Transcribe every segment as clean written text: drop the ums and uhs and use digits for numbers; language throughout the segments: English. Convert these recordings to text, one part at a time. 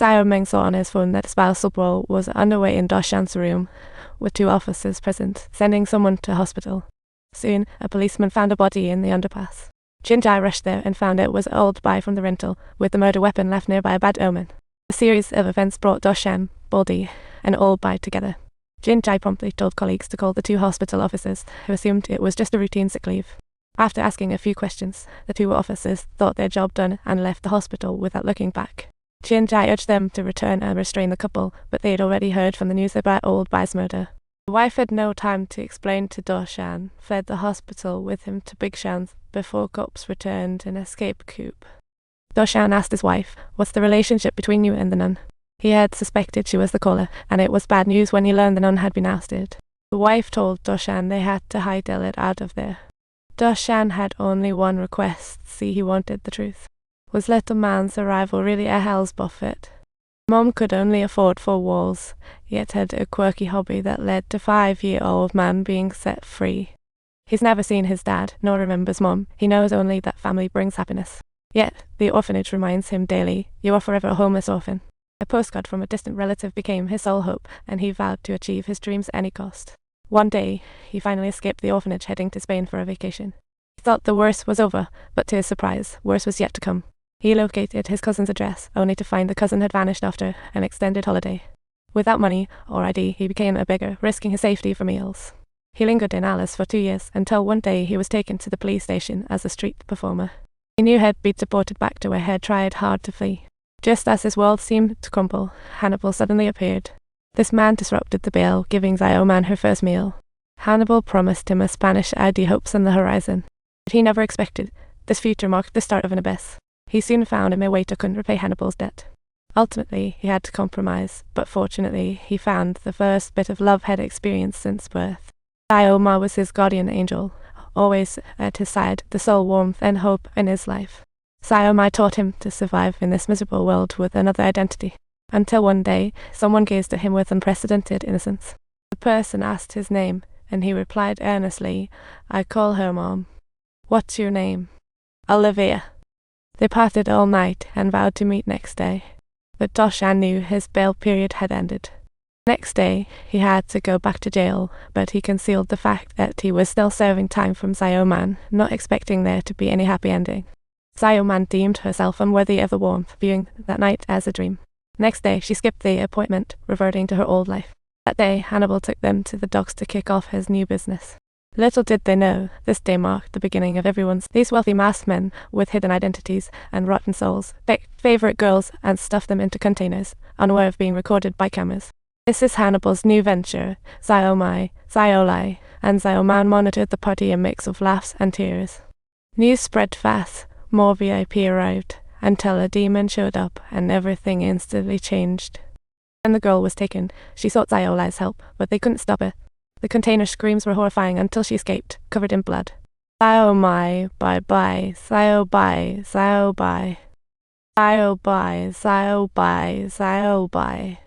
Xiao Meng saw on his phone that a spousal brawl was underway in Doshan's room, with 2 officers present, sending someone to hospital. Soon, a policeman found a body in the underpass. Jin Jai rushed there and found it was old Bai from the rental, with the murder weapon left nearby a bad omen. A series of events brought Doshan, Baldi, and old Bai together. Jin Jai promptly told colleagues to call the 2 hospital officers, who assumed it was just a routine sick leave. After asking a few questions, the 2 officers thought their job done and left the hospital without looking back. Jin Jai urged them to return and restrain the couple, but they had already heard from the news about old Bai's murder. The wife had no time to explain to Doshan, fled the hospital with him to Bigshan's before cops returned an escape coupe. Doshan asked his wife, "What's the relationship between you and the nun?" He had suspected she was the caller, and it was bad news when he learned the nun had been ousted. The wife told Doshan they had to hightail it out of there. Doshan had only one request: see, he wanted the truth. Was little man's arrival really a hell's buffet? Mom could only afford 4 walls, yet had a quirky hobby that led to 5-year-old man being set free. He's never seen his dad, nor remembers Mom. He knows only that family brings happiness. Yet, the orphanage reminds him daily, "You are forever a homeless orphan." A postcard from a distant relative became his sole hope, and he vowed to achieve his dreams at any cost. One day, he finally escaped the orphanage, heading to Spain for a vacation. He thought the worst was over, but to his surprise, worse was yet to come. He located his cousin's address, only to find the cousin had vanished after an extended holiday. Without money or ID, he became a beggar, risking his safety for meals. He lingered in Alice for 2 years, until one day he was taken to the police station as a street performer. He knew he'd been deported back to where he had tried hard to flee. Just as his world seemed to crumble, Hannibal suddenly appeared. This man disrupted the bail, giving Xiao Man her first meal. Hannibal promised him a Spanish ID hopes on the horizon. But he never expected this future marked the start of an abyss. He soon found a waiter couldn't repay Hannibal's debt. Ultimately, he had to compromise, but fortunately, he found the first bit of love he'd experienced since birth. Xiao Ma was his guardian angel, always at his side, the sole warmth and hope in his life. Xiao Ma taught him to survive in this miserable world with another identity. Until one day, someone gazed at him with unprecedented innocence. The person asked his name, and he replied earnestly, "I call her Mom." "What's your name?" "Olivia." They parted all night and vowed to meet next day. But Doshan knew his bail period had ended. Next day, he had to go back to jail, but he concealed the fact that he was still serving time from Xiao Man, not expecting there to be any happy ending. Xiao Man deemed herself unworthy of the warmth, viewing that night as a dream. Next day, she skipped the appointment, reverting to her old life. That day, Hannibal took them to the docks to kick off his new business. Little did they know, this day marked the beginning of everyone's. These wealthy masked men, with hidden identities and rotten souls, picked favorite girls and stuffed them into containers, unaware of being recorded by cameras. This is Hannibal's new venture. Xiao Mai, Xiao Lai, and Xiao Man monitored the party, a mix of laughs and tears. News spread fast. More VIP arrived, until a demon showed up, and everything instantly changed. When the girl was taken, she sought Xiao Lai's help, but they couldn't stop her. The container screams were horrifying until she escaped, covered in blood. Xiao Mai, bye-bye, Xiao Bai, Xiao Bai. Xiao Bai, Xiao Bai, Xiao Bai.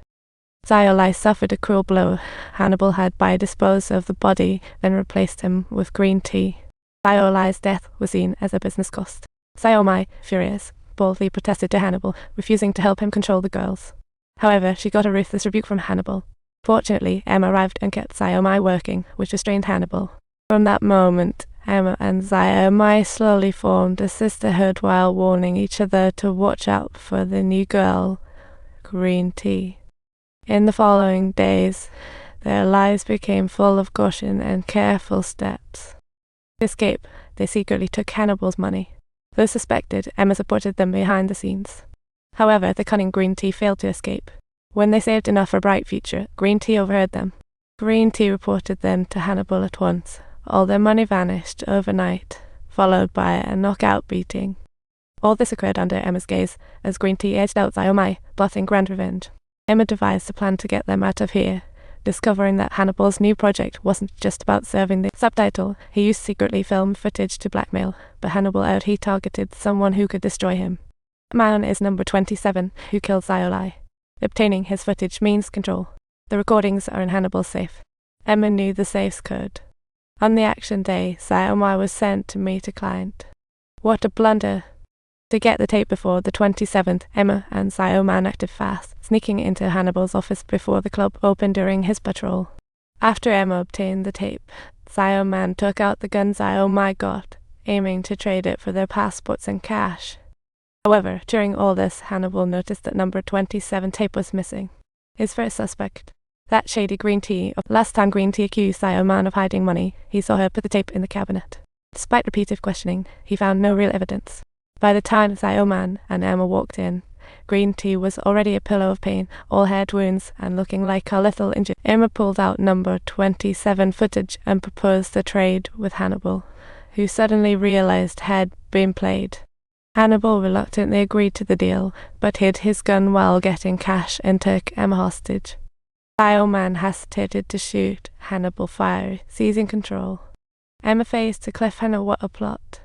Xiao Lai suffered a cruel blow. Hannibal had Bai dispose of the body, then replaced him with green tea. Xiao Lai's death was seen as a business cost. Xiao Mai, furious, boldly protested to Hannibal, refusing to help him control the girls. However, she got a ruthless rebuke from Hannibal. Fortunately, Emma arrived and kept Xiao Mai working, which restrained Hannibal. From that moment, Emma and Xiao Mai slowly formed a sisterhood while warning each other to watch out for the new girl, green tea. In the following days, their lives became full of caution and careful steps. To escape, they secretly took Hannibal's money. Though suspected, Emma supported them behind the scenes. However, the cunning green tea failed to escape. When they saved enough for a bright future, green tea overheard them. Green tea reported them to Hannibal at once. All their money vanished overnight, followed by a knockout beating. All this occurred under Emma's gaze, as green tea edged out Xiao Mai, plotting grand revenge. Emma devised a plan to get them out of here. Discovering that Hannibal's new project wasn't just about serving the subtitle, he used secretly filmed footage to blackmail, but Hannibal he targeted someone who could destroy him. The man is number 27, who killed Xiao Lai. Obtaining his footage means control. The recordings are in Hannibal's safe. Emma knew the safe's code. On the action day, Xiao Mai was sent to meet a client. What a blunder! To get the tape before the 27th, Emma and Sio Man acted fast, sneaking into Hannibal's office before the club opened during his patrol. After Emma obtained the tape, Sio Man took out the gun Sio My got, aiming to trade it for their passports and cash. However, during all this, Hannibal noticed that number 27 tape was missing. His first suspect, that shady Green Tea, last time Green Tea accused Sio Man of hiding money, he saw her put the tape in the cabinet. Despite repeated questioning, he found no real evidence. By the time Sio Man and Emma walked in, Green Tea was already a pillow of pain, all head wounds, and looking like a little injured. Emma pulled out number 27 footage and proposed the trade with Hannibal, who suddenly realized had been played. Hannibal reluctantly agreed to the deal, but hid his gun while getting cash and took Emma hostage. Sio Man hesitated to shoot. Hannibal fired, seizing control. Emma faced a cliffhanger. What a plot.